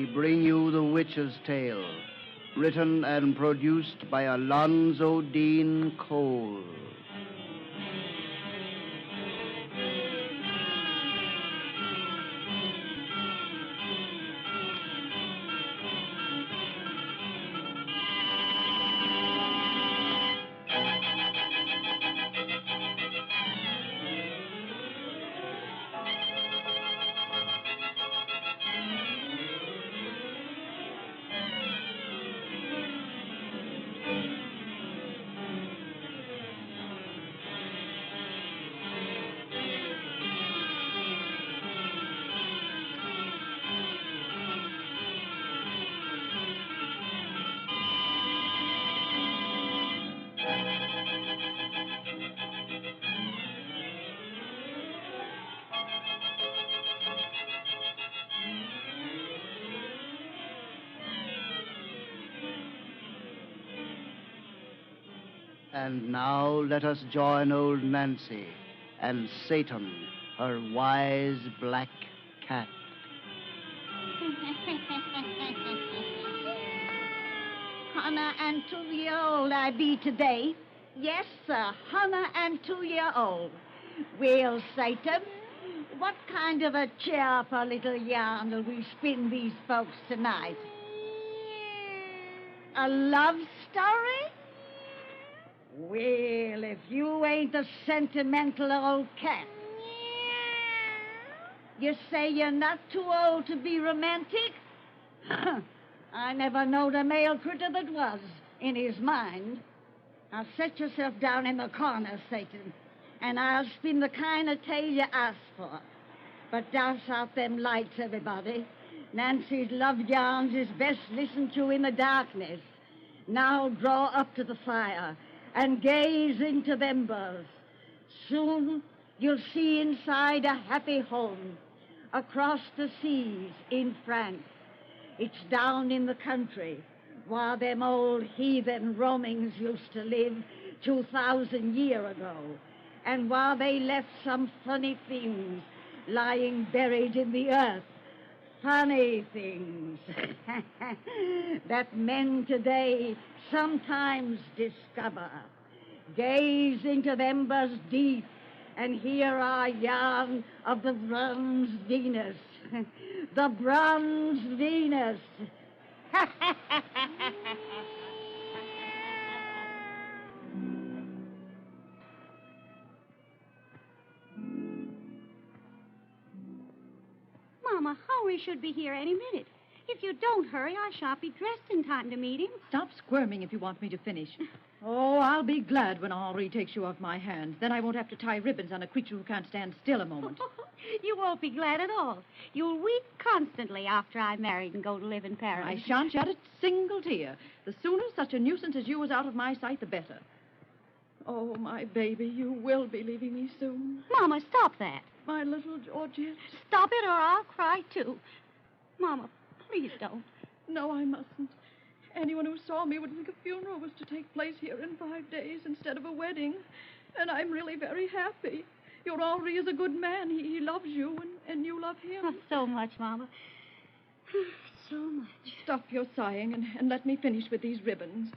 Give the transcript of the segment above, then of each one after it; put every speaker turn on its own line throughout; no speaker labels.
we bring you The Witch's Tale, written and produced by Alonzo Deen Cole. And now let us join old Nancy and Satan, her wise black cat.
Hunter and 2-year-old I be today. Yes, sir, hunter and 2-year-old. Well, Satan, what kind of a cheerful little yarn will we spin these folks tonight? A love story? Well, if you ain't a sentimental old cat. You say you're not too old to be romantic? I never knowed a male critter that was, in his mind. Now set yourself down in the corner, Satan, and I'll spin the kind of tale you ask for. But douse out them lights, everybody. Nancy's love yarns is best listened to in the darkness. Now draw up to the fire and gaze into the embers. Soon you'll see inside a happy home across the seas in France. It's down in the country where them old heathen Romans used to live 2,000 years ago, and where they left some funny things lying buried in the earth. Funny things that men today sometimes discover. Gaze into the embers deep and hear our yarn of the bronze Venus. The bronze Venus.
Mama, Howie should be here any minute. If you don't hurry, I shan't be dressed in time to meet him.
Stop squirming if you want me to finish. Oh, I'll be glad when Henri takes you off my hands. Then I won't have to tie ribbons on a creature who can't stand still a moment.
You won't be glad at all. You'll weep constantly after I'm married and go to live in Paris.
I shan't shed a single tear. The sooner such a nuisance as you is out of my sight, the better. Oh, my baby, you will be leaving me soon.
Mama, stop that.
My little Georgette.
Stop it or I'll cry, too. Mama, please don't.
No, I mustn't. Anyone who saw me would think a funeral was to take place here in 5 days instead of a wedding. And I'm really very happy. Your Henri is a good man. He loves you, and you love him.
Oh, so much, Mama. So much.
Stop your sighing and let me finish with these ribbons.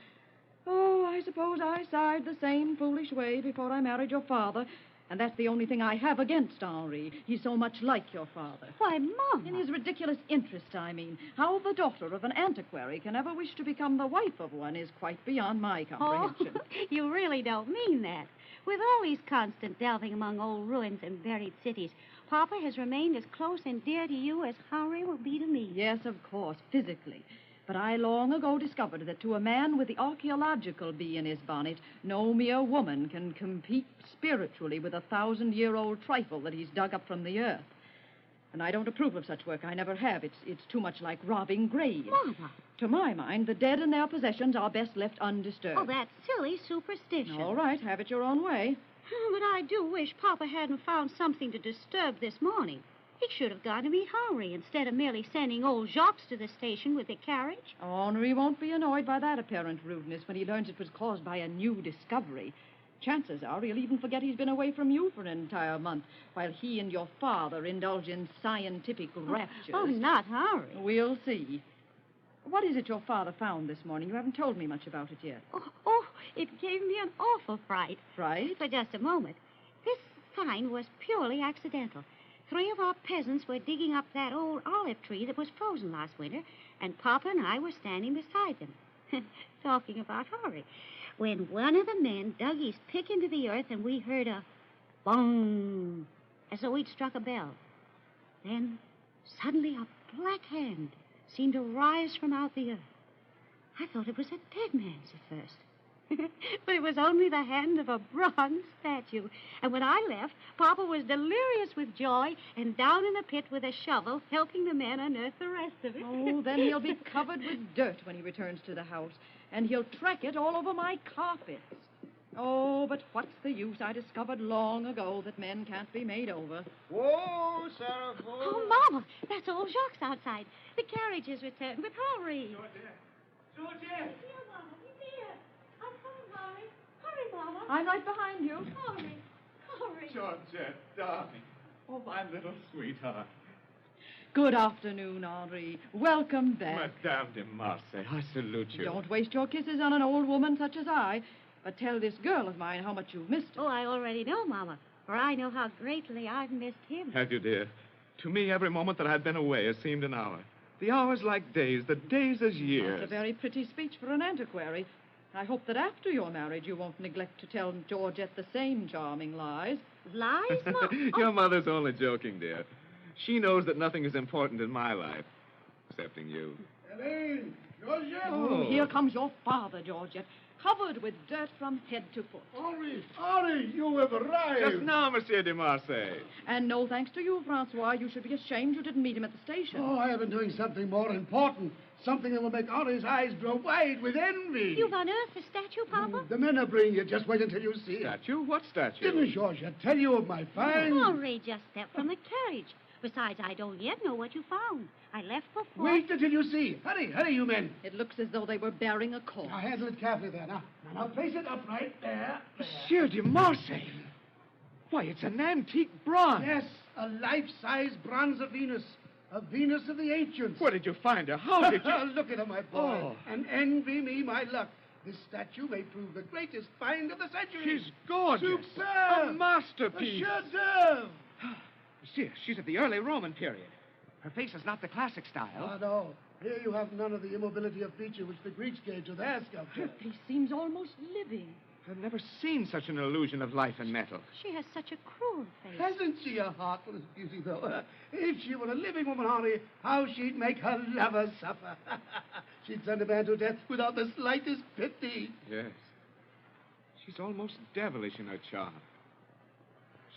Oh, I suppose I sighed the same foolish way before I married your father. And that's the only thing I have against Henri. He's so much like your father.
Why, Mama.
In his ridiculous interest, I mean. How the daughter of an antiquary can ever wish to become the wife of one is quite beyond my comprehension.
Oh, you really don't mean that. With all these constant delving among old ruins and buried cities, Papa has remained as close and dear to you as Henri will be to me.
Yes, of course, physically. But I long ago discovered that to a man with the archaeological bee in his bonnet, no mere woman can compete spiritually with 1,000-year-old trifle that he's dug up from the earth. And I don't approve of such work. I never have. It's too much like robbing graves.
Mama.
To my mind, the dead and their possessions are best left undisturbed.
Oh, that's silly superstition.
All right, have it your own way.
But I do wish Papa hadn't found something to disturb this morning. He should have gone to meet Henri instead of merely sending old Jacques to the station with the carriage.
Henri won't be annoyed by that apparent rudeness when he learns it was caused by a new discovery. Chances are he'll even forget he's been away from you for an entire month, while he and your father indulge in scientific raptures.
Oh, not Harry.
We'll see. What is it your father found this morning? You haven't told me much about it yet.
Oh, it gave me an awful fright.
Fright?
For just a moment. This find was purely accidental. 3 of our peasants were digging up that old olive tree that was frozen last winter, and Papa and I were standing beside them, talking about Harry, when one of the men dug his pick into the earth and we heard a bong, as though he'd struck a bell. Then, suddenly, a black hand seemed to rise from out the earth. I thought it was a dead man's at first. But it was only the hand of a bronze statue. And when I left, Papa was delirious with joy and down in the pit with a shovel, helping the men unearth the rest of it.
Oh, then he'll be covered with dirt when he returns to the house, and he'll track it all over my carpets. Oh, but what's the use? I discovered long ago that men can't be made over.
Whoa, Sarah. Whoa.
Oh, Mama, that's old Jacques outside. The carriage is returned with Harry.
Georgette!
Here, Mama, he's here. I'm coming, Harry. Hurry, Mama.
I'm right behind you.
Harry.
Georgette, darling. Oh, my little sweetheart.
Good afternoon, Henri. Welcome back.
Madame de Marseille, I salute you.
Don't waste your kisses on an old woman such as I. But tell this girl of mine how much you've missed her.
Oh, I already know, Mama, for I know how greatly I've missed him.
Have you, dear? To me, every moment that I've been away has seemed an hour. The hours like days, the days as years.
That's a very pretty speech for an antiquary. I hope that after your marriage you won't neglect to tell Georgette the same charming lies.
Lies, Mom?
Your mother's only joking, dear. She knows that nothing is important in my life, excepting you.
Elaine! Georgette!
Oh, here comes your father, Georgette, covered with dirt from head to foot.
Henri, you have arrived.
Just now, Monsieur de Marseille.
And no thanks to you, Francois. You should be ashamed you didn't meet him at the station.
Oh, I have been doing something more important. Something that will make Henri's eyes grow wide with envy.
You've unearthed the statue, Papa?
The men are bringing it. Just wait until you see it.
Statue? What statue?
Didn't Georgette tell you of my find?
Henri just stepped from the carriage. Besides, I don't yet know what you found. I left before.
Wait until you see. Hurry, you men.
It looks as though they were bearing a corpse.
Now, handle it carefully there. Now place it upright there.
Monsieur de Marseille. Why, it's an antique bronze.
Yes, a life-size bronze of Venus. A Venus of the ancients.
Where did you find her? How did you...
Look at her, my boy.
Oh.
And envy me my luck. This statue may prove the greatest find of the century.
She's gorgeous.
Superb.
A masterpiece.
A chef-d'oeuvre.
Monsieur, she's of the early Roman period. Her face is not the classic style.
Oh, no. Here you have none of the immobility of feature which the Greeks gave to their sculpture.
Her face seems almost living.
I've never seen such an illusion of life and metal.
She has such a cruel face.
Hasn't she a heart for this beauty, though? If she were a living woman, Henri, how she'd make her lover suffer. She'd send a man to death without the slightest pity.
Yes. She's almost devilish in her charm.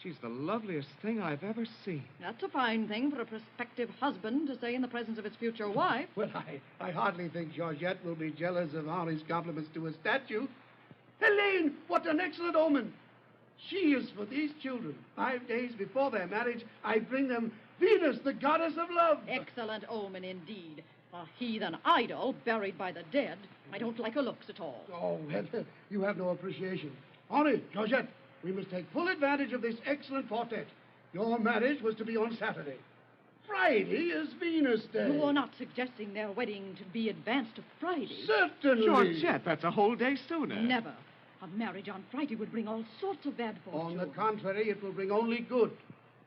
She's the loveliest thing I've ever seen.
That's a fine thing for a prospective husband to say in the presence of his future wife.
Well, I hardly think Georgette will be jealous of Henri's compliments to a statue. Helene, what an excellent omen. She is for these children. 5 days before their marriage, I bring them Venus, the goddess of love.
Excellent omen indeed. A heathen idol buried by the dead. I don't like her looks at all.
Oh, well, you have no appreciation. Henri, Georgette, we must take full advantage of this excellent quartet. Your marriage was to be on Saturday. Friday is Venus Day.
You're not suggesting their wedding to be advanced to Friday.
Certainly.
Georgette, that's a whole day sooner.
Never. A marriage on Friday would bring all sorts of bad fortune.
On the contrary, it will bring only good.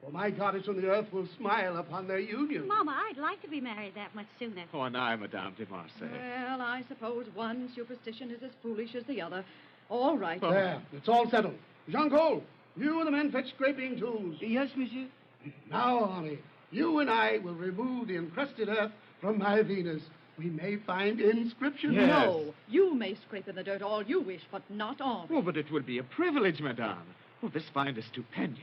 For my goddess on the earth will smile upon their union.
Mama, I'd like to be married that much sooner.
Oh, and I, Madame de Marseille.
Well, I suppose one superstition is as foolish as the other. All right.
There, it's all settled. Jean Cole, you and the men fetch scraping tools.
Yes, monsieur.
Now, Henri, you and I will remove the encrusted earth from my Venus. We may find inscriptions.
Yes.
No, you may scrape in the dirt all you wish, but not Henri.
Oh, but it would be a privilege, Madame. Oh, this find is stupendous.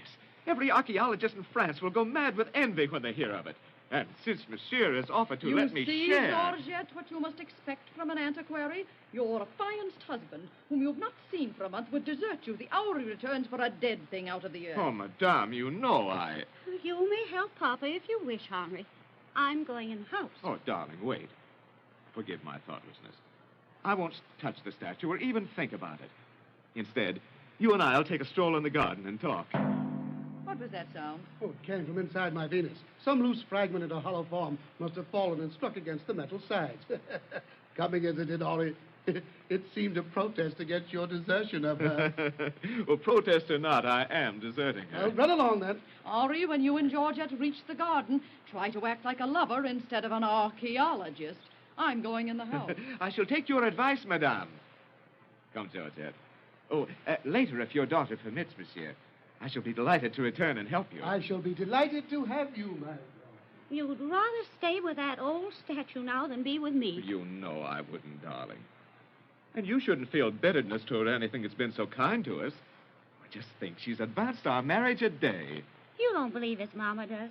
Every archaeologist in France will go mad with envy when they hear of it. And since Monsieur has offered to let me
You see,
share...
Georgette, what you must expect from an antiquary? Your affianced husband, whom you've not seen for a month, would desert you the hour he returns for a dead thing out of the earth.
Oh, Madame, you know I...
You may help Papa if you wish, Henri. I'm going in the house.
Oh, darling, wait. Forgive my thoughtlessness. I won't touch the statue or even think about it. Instead, You and I'll take a stroll in the garden and talk.
What was that sound?
Oh, it came from inside my Venus. Some loose fragment in a hollow form must have fallen and struck against the metal sides. Coming as it did, Ollie, it seemed to protest against your desertion of her.
Well, protest or not, I am deserting her.
Well, run along, then.
Henri, when you and Georgette reach the garden, try to act like a lover instead of an archaeologist. I'm going in the house.
I shall take your advice, madame. Come, Georgette. Oh, later, if your daughter permits, monsieur, I shall be delighted to return and help you.
I shall be delighted to have you, my lord.
You'd rather stay with that old statue now than be with me.
You know I wouldn't, darling. And you shouldn't feel bitterness toward anything that's been so kind to us. I just think she's advanced our marriage a day.
You don't believe as Mama does,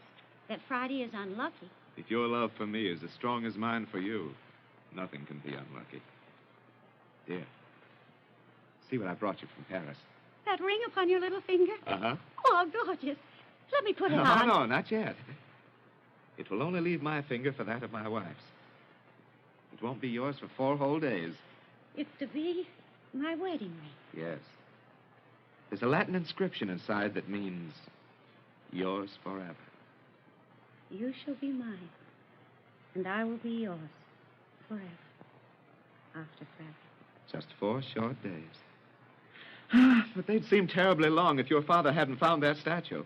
that Friday is unlucky.
If your love for me is as strong as mine for you, nothing can be unlucky. Dear, see what I brought you from Paris.
That ring upon your little finger?
Uh-huh.
Oh, gorgeous. Let me put it on.
No, not yet. It will only leave my finger for that of my wife's. It won't be yours for 4 whole days.
It's to be my wedding ring.
Yes. There's a Latin inscription inside that means yours forever.
You shall be mine, and I will be yours forever. After Friday.
Just 4 short days. But they'd seem terribly long if your father hadn't found that statue.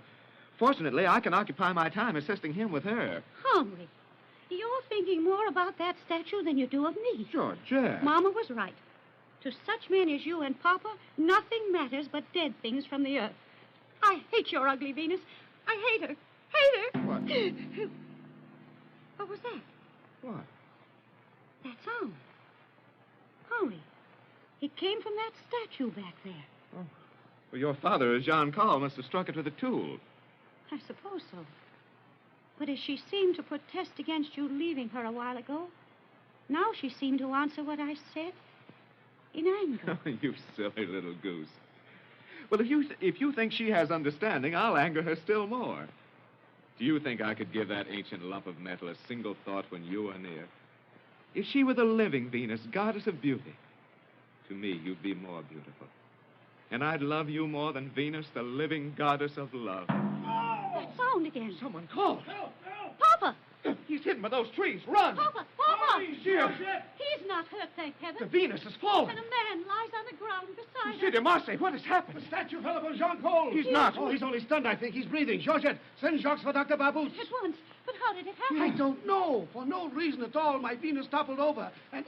Fortunately, I can occupy my time assisting him with her.
Henri, you're thinking more about that statue than you do of me.
Georgette.
Mama was right. To such men as you and Papa, nothing matters but dead things from the earth. I hate your ugly Venus. I hate her. Hate her.
What?
What was that?
What?
That sound. Henri, it came from that statue back there.
Oh. Well, your father, Jean Cole, must have struck it with a tool.
I suppose so. But as she seemed to protest against you leaving her a while ago, now she seemed to answer what I said in anger.
You silly little goose. Well, if you think she has understanding, I'll anger her still more. Do you think I could give that ancient lump of metal a single thought when you are near? If she were the living Venus, goddess of beauty, to me, you'd be more beautiful. And I'd love you more than Venus, the living goddess of love.
That sound again.
Someone called.
Help! Help!
Papa!
He's hidden by those trees. Run!
Papa! Papa!
He's here.
He's not hurt, thank heaven.
The Venus has fallen.
And a man lies on the ground beside
Monsieur
her.
de Marseille, what has happened?
The statue fell upon Jean Cole.
He's not.
Oh, he's only stunned, I think. He's breathing. Georgette, send Jacques for Dr. Babous.
At once. But how did it happen?
I don't know. For no reason at all, my Venus toppled over. And,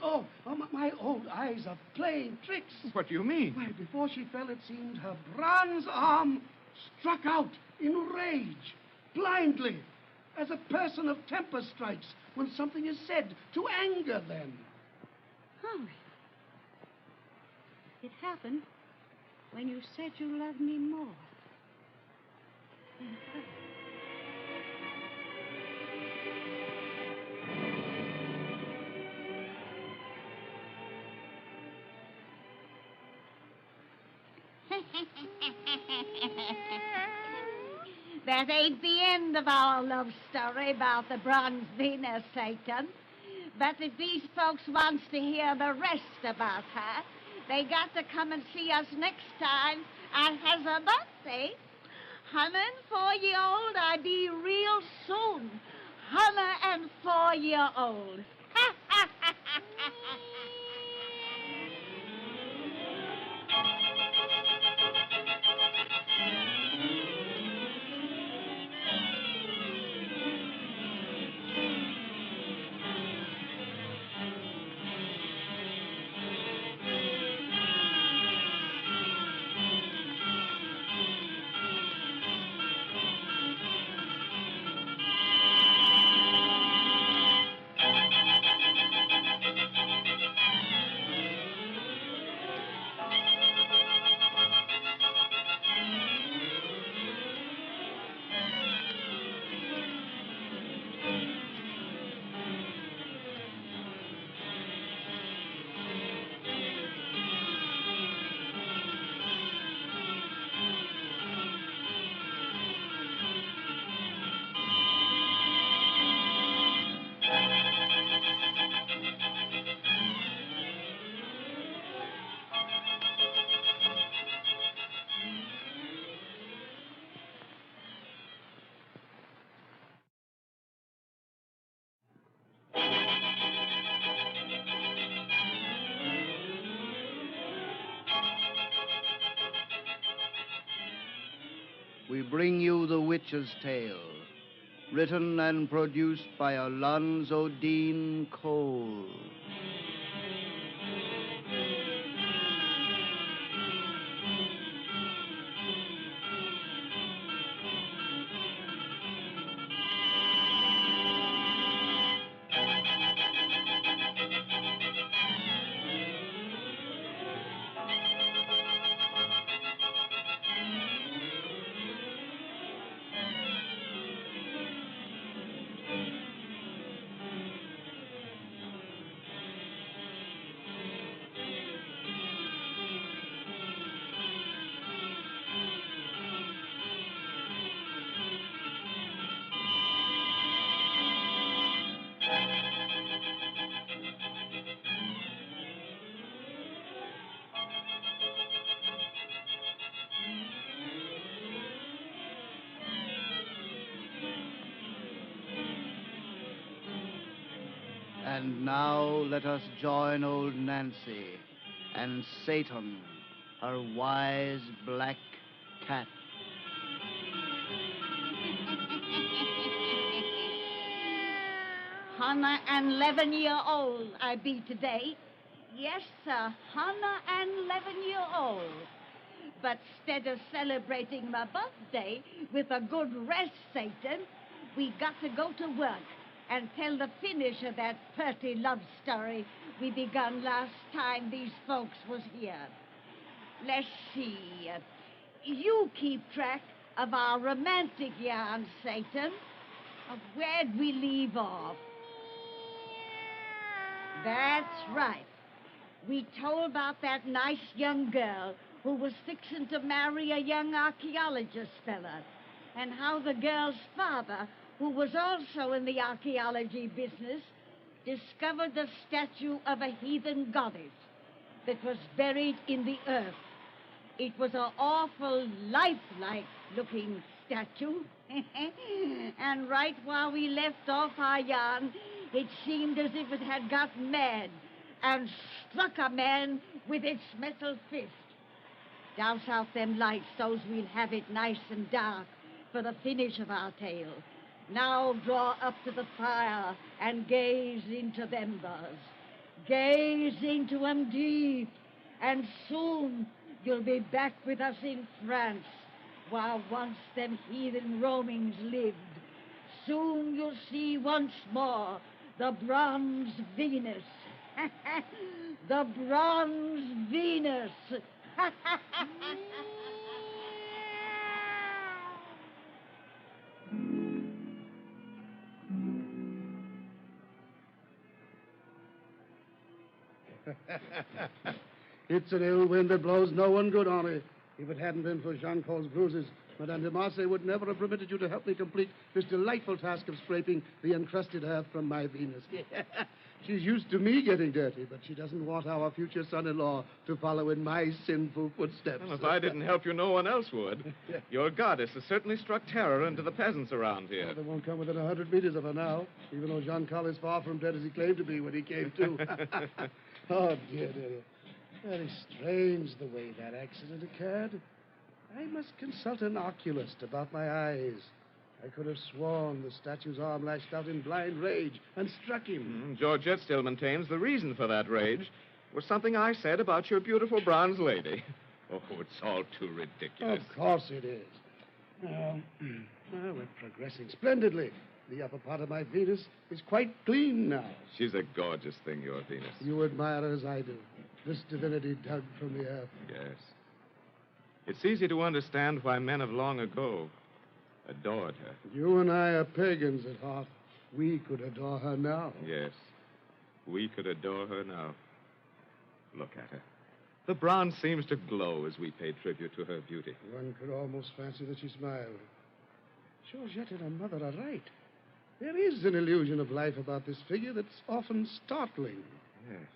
my old eyes are playing tricks.
What do you mean?
Why, before she fell, it seemed her bronze arm struck out in rage, blindly, as a person of temper strikes when something is said to anger them.
Henri, it happened when you said you loved me more than her.
That ain't the end of our love story about the bronze Venus, Satan. But if these folks wants to hear the rest about her, they got to come and see us next time at her birthday. 104-year-old, I be real soon. 104-year-old.
we bring you The Witch's Tale, written and produced by Alonzo Deen Cole. And now let us join old Nancy and Satan, her wise black cat.
111-year-old I be today. Yes, sir, 111-year-old. But instead of celebrating my birthday with a good rest, Satan, we got to go to work and tell the finish of that pretty love story we begun last time these folks was here. Let's see. You keep track of our romantic yarn, Satan. Where'd we leave off? That's right. We told about that nice young girl who was fixing to marry a young archaeologist fella, and how the girl's father, who was also in the archaeology business, discovered the statue of a heathen goddess that was buried in the earth. It was an awful lifelike looking statue. And right while we left off our yarn, it seemed as if it had got mad and struck a man with its metal fist. Douse out them lights so's we'll have it nice and dark for the finish of our tale. Now draw up to the fire and gaze into them bars. Gaze into 'em deep, and soon you'll be back with us in France, while once them heathen roamings lived. Soon you'll see once more the bronze Venus. The bronze Venus.
It's an ill wind that blows no one good, Henri. If it hadn't been for Jean Col's bruises, Madame de Marseille would never have permitted you to help me complete this delightful task of scraping the encrusted earth from my Venus. She's used to me getting dirty, but she doesn't want our future son-in-law to follow in my sinful footsteps.
Well, if I didn't help you, no one else would. Your goddess has certainly struck terror into the peasants around here.
Well, they won't come within 100 meters of her now, even though Jean Col is far from dead as he claimed to be when he came to. Oh, dear. Very strange the way that accident occurred. I must consult an oculist about my eyes. I could have sworn the statue's arm lashed out in blind rage and struck him.
Georgette still maintains the reason for that rage was something I said about your beautiful bronze lady. Oh, it's all too ridiculous.
Of course it is. Well, we're progressing splendidly. The upper part of my Venus is quite clean now.
She's a gorgeous thing, your Venus.
You admire her as I do. This divinity dug from the earth.
Yes. It's easy to understand why men of long ago adored her.
You and I are pagans at heart. We could adore her now.
Yes. We could adore her now. Look at her. The bronze seems to glow as we pay tribute to her beauty.
One could almost fancy that she smiled. Georgette and her mother are right. There is an illusion of life about this figure that's often startling.
Yes.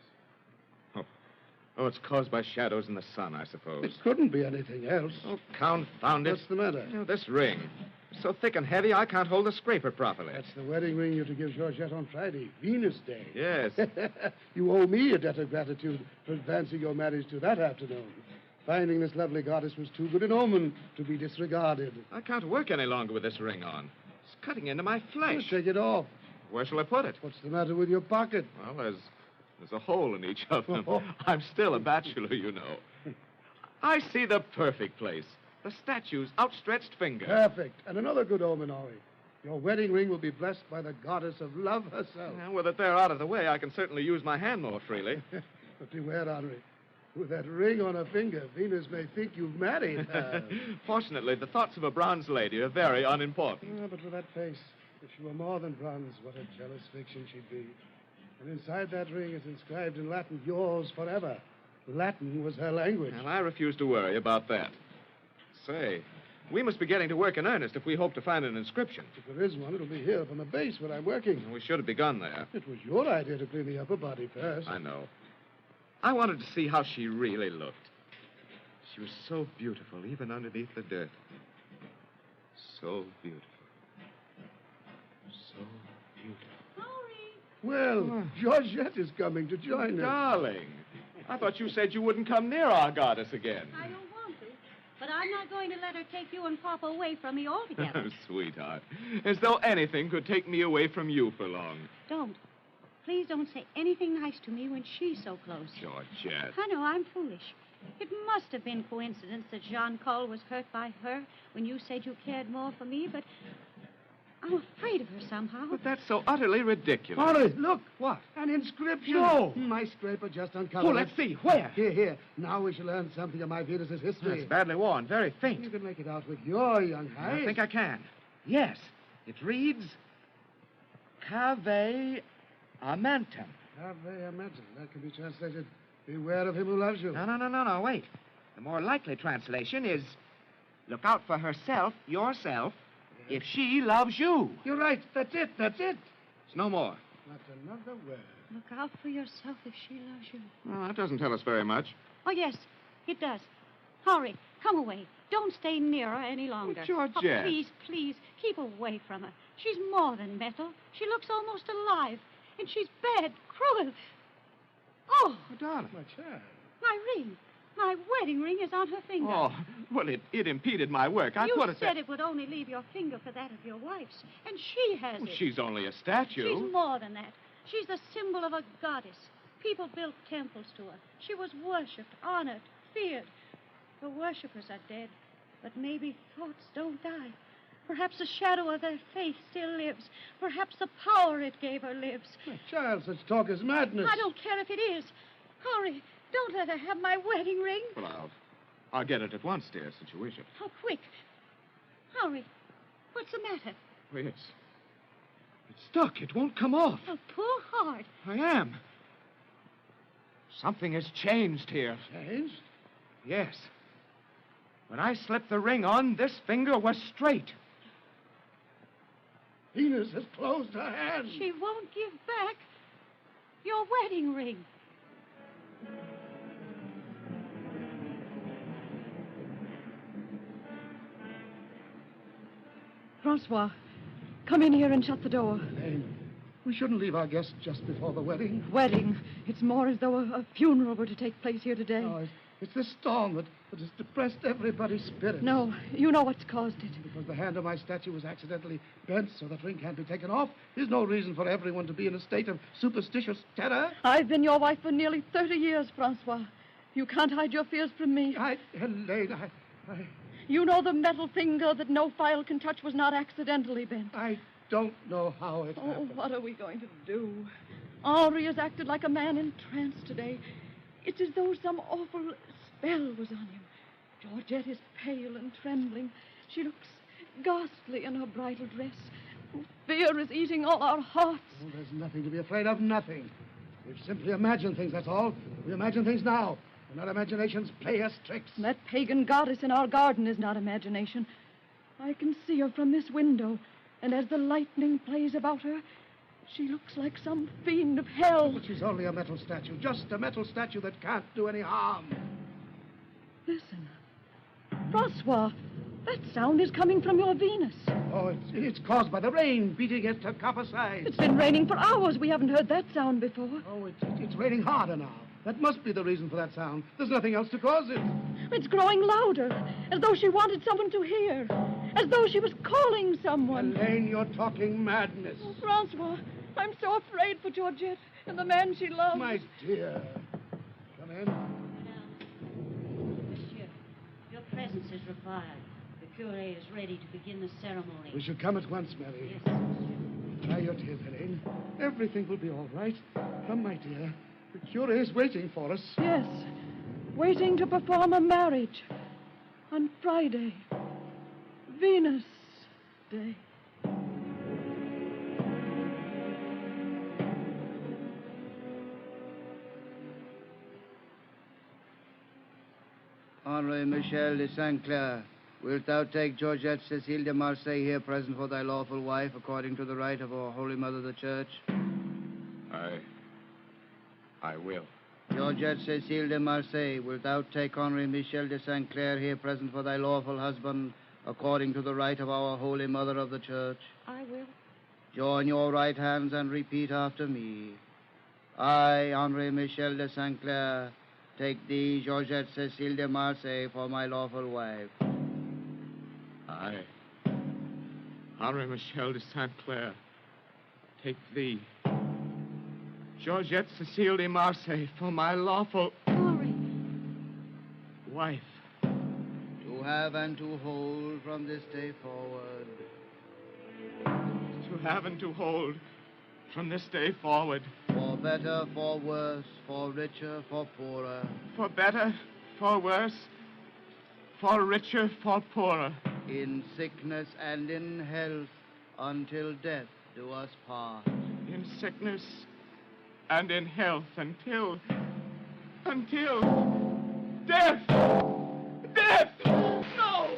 Oh, it's caused by shadows in the sun, I suppose.
It couldn't be anything else.
Oh, confound it.
What's the matter?
This ring. So thick and heavy, I can't hold the scraper properly.
That's the wedding ring you're to give Georgette on Friday, Venus Day.
Yes.
You owe me a debt of gratitude for advancing your marriage to that afternoon. Finding this lovely goddess was too good an omen to be disregarded.
I can't work any longer with this ring on. It's cutting into my flesh.
Take it off.
Where shall I put it?
What's the matter with your pocket?
Well, there's a hole in each of them. I'm still a bachelor, you know. I see the perfect place. The statue's outstretched finger.
Perfect. And another good omen, Henri. Your wedding ring will be blessed by the goddess of love herself.
Well, with it there out of the way, I can certainly use my hand more freely.
But beware, Henri. With that ring on her finger, Venus may think you've married her.
Fortunately, the thoughts of a bronze lady are very unimportant.
But with that face, if she were more than bronze, what a jealous fiction she'd be. And inside that ring is inscribed in Latin, yours forever. Latin was her language.
Well, I refuse to worry about that. Say, we must be getting to work in earnest if we hope to find an inscription.
If there is one, it'll be here from the base where I'm working.
We should have begun there.
It was your idea to clean the upper body first.
I know. I wanted to see how she really looked. She was so beautiful, even underneath the dirt. So beautiful. So beautiful.
Well, Georgette is coming to join us.
Darling, I thought you said you wouldn't come near our goddess again.
I don't want to, but I'm not going to let her take you and Papa away from me altogether.
Sweetheart, as though anything could take me away from you for long.
Don't. Please don't say anything nice to me when she's so close.
Georgette.
I know, I'm foolish. It must have been coincidence that Jean Cole was hurt by her when you said you cared more for me, but I'm afraid of her somehow.
But that's so utterly ridiculous.
Henri, look.
What?
An inscription.
No.
My scraper just uncovered
Oh,
it.
let's see. Where?
Here. Now we shall learn something of my Venus's history.
It's badly worn, very faint.
You can make it out with your young eyes.
I think I can. Yes. It reads, Cave Amentum.
Ave Imagine. That can be translated, beware of him who loves you.
No, wait. The more likely translation is, look out for herself, yourself, if she loves you.
You're right. That's it.
It's no more.
Not another word.
Look out for yourself if she loves you.
Well, that doesn't tell us very much.
Oh, yes, it does. Hurry, come away. Don't stay near her any longer.
Georgette.
Oh, please, keep away from her. She's more than metal. She looks almost alive. And she's bad, cruel. Oh,
Darling.
My child.
my ring. My wedding ring is on her finger.
Oh, well, it impeded my work. I
you
put it
said
there.
it would only leave your finger for that of your wife's. And she has
Well,
it.
she's only a statue.
She's more than that. She's the symbol of a goddess. People built temples to her. She was worshipped, honored, feared. The worshippers are dead, but maybe thoughts don't die. Perhaps the shadow of their faith still lives. Perhaps the power it gave her lives.
My child, such talk is madness.
I don't care if it is. Hurry, don't let her have my wedding ring.
Well, I'll get it at once, dear, since you wish it.
Oh, quick. Hurry. What's the matter?
It's stuck. It won't come off.
Oh, poor heart.
I am.
Something has changed here.
Changed?
Yes. When I slipped the ring on, this finger was straight.
Venus has closed her hand.
She won't give back your wedding ring.
Francois, come in here and shut the door.
Elaine, we shouldn't leave our guest just before the wedding.
Wedding. It's more as though a funeral were to take place here today.
Oh, it's this storm that has depressed everybody's spirit.
No, you know what's caused it.
Because the hand of my statue was accidentally bent so that ring can't be taken off, there's no reason for everyone to be in a state of superstitious terror.
I've been your wife for nearly 30 years, Francois. You can't hide your fears from me.
Elaine,
You know the metal finger that no file can touch was not accidentally bent.
I don't know how it
Oh,
happened.
what are we going to do? Henri has acted like a man in trance today. It's as though some awful spell was on him. Georgette is pale and trembling. She looks ghastly in her bridal dress. Fear is eating all our hearts.
Oh, there's nothing to be afraid of, nothing. We've simply imagined things, that's all. We imagine things now. And our imaginations play us tricks.
That pagan goddess in our garden is not imagination. I can see her from this window, and as the lightning plays about her, she looks like some fiend of hell.
But she's only a metal statue, just a metal statue that can't do any harm.
Listen. Francois, that sound is coming from your Venus.
Oh, it's caused by the rain beating against her copper sides.
It's been raining for hours. We haven't heard that sound before.
Oh, it's raining harder now. That must be the reason for that sound. There's nothing else to cause it.
It's growing louder, as though she wanted someone to hear, as though she was calling someone.
Elaine, you're talking madness.
Oh, Francois, I'm so afraid for Georgette and the man she loves.
My dear. Come in.
Monsieur, your presence is required. The curé is ready to begin the ceremony.
We shall come at once, Mary.
Yes, monsieur.
Dry your tears, Elaine. Everything will be all right. Come, my dear. The curé is waiting for us.
Yes, waiting to perform a marriage on Friday, Venus Day.
Henri Michel de Saint Clair, wilt thou take Georgette Cécile de Marseille here present for thy lawful wife, according to the rite of our Holy Mother the Church?
I will.
Georgette Cécile de Marseille, wilt thou take Henri Michel de Saint Clair here present for thy lawful husband, according to the rite of our Holy Mother of the Church?
I will.
Join your right hands and repeat after me. I, Henri Michel de Saint Clair, take thee, Georgette Cécile de Marseille, for my lawful wife.
I, Henri Michel de Saint Clair, take thee, Georgette Cécile de Marseille, for my lawful
Henri.
wife.
To have and to hold from this day forward.
To have and to hold from this day forward.
For better, for worse, for richer, for poorer.
For better, for worse, for richer, for poorer.
In sickness and in health, until death do us part.
In sickness and in health until death! Death! No!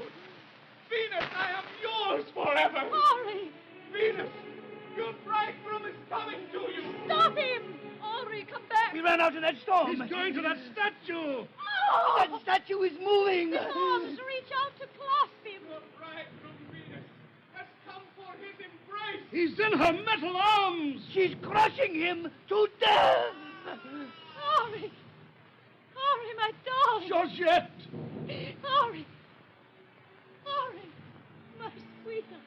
Venus, I am yours forever!
Henri!
Venus, your bridegroom is coming to you!
Stop him! Henri, come back!
He ran out in that storm. He's going to that statue.
Oh!
That statue is moving.
His arms reach out to clasp him.
Your bridegroom, Venus, has come for his embrace!
He's in her metal arms. She's crushing him to death.
Henri! Henri, my darling!
Georgette.
Henri! Henri, my sweetheart.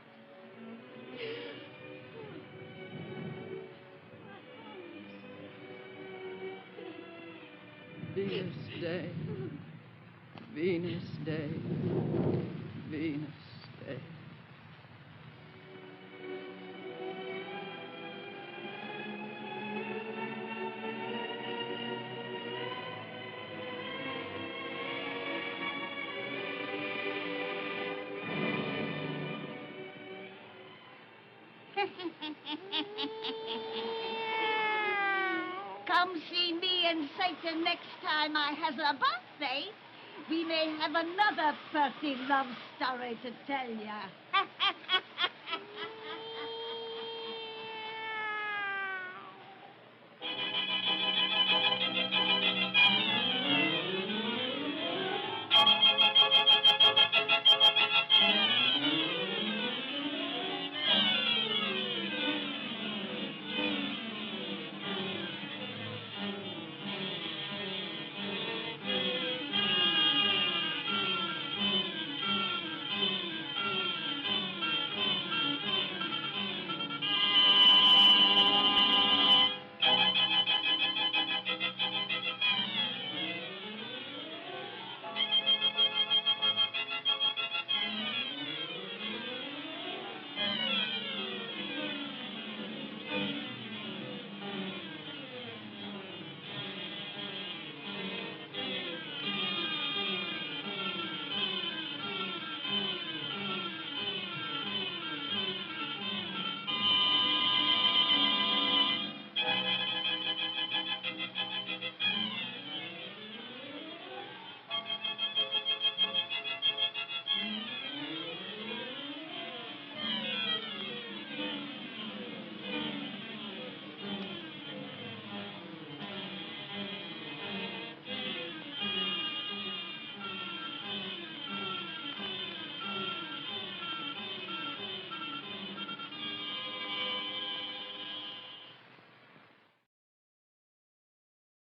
Venus Day. Venus Day. Venus Day.
Come see me and Satan next time I has a birthday. We may have another pretty love story to tell ya.